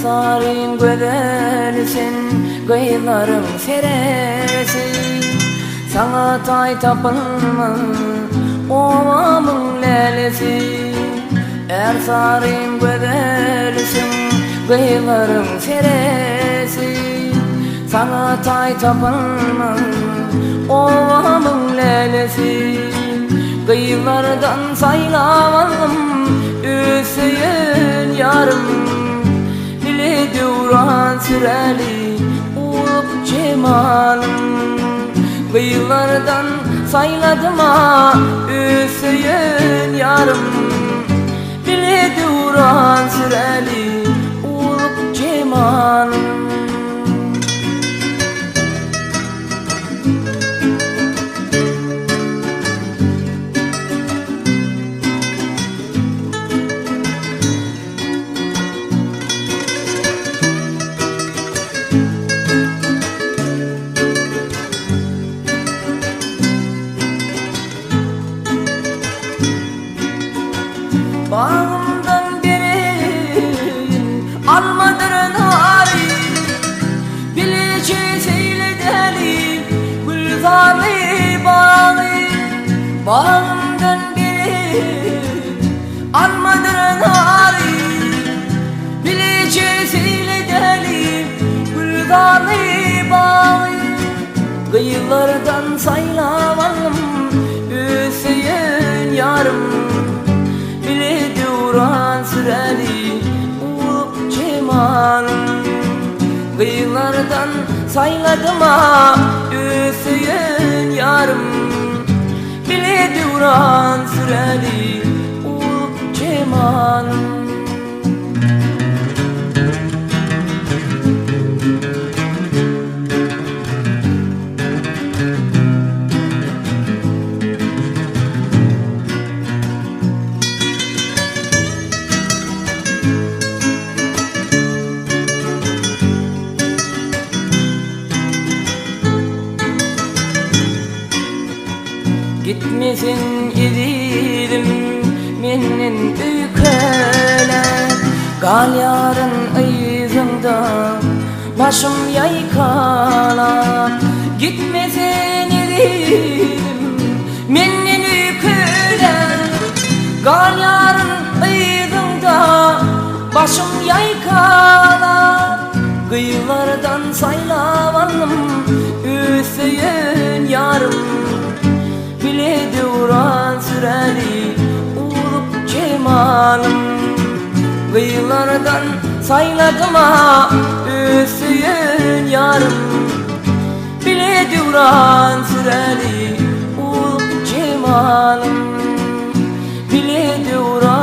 Sarın güzelsin, kıyıların seresin. Sana tay tapınma, ovamın lelesi. Sarın güzelsin, kıyıların seresin. Sana tay tapınma, ovamın lelesi. Kıyılardan saylavalım, üsüyün yarım. Duran süreli ulup cemalım. Kıyılardan sayladım ha üsüyün yarım. Bile duran süreli ulup cemalım. Bağımdan beri almadır nari, bilici seyledeli gülzarlı bağlı. Bağımdan beri almadır nari, bilici seyledeli gülzarlı bağlı. Kıyılardan saylavalım, üsüyün yarım. Duran süreli ulup cemalım. Kıyılardan sayladım ha üsüyün yarım. Bile duran süreli ulup cemalım. Gitmesin idim menin ülkele. Gal yarın ıyızımda başım yaykala. Gitmesin idim menin ülkele. Gal yarın ıyızımda başım yaykala. Kıyılardan saylavalım, üsüyün yarım. Bile duran süreli ulup cemalım. Kıyılardan sayladım ha üsüyün yarım. Bile duran süreli ulup cemalım. Bile duran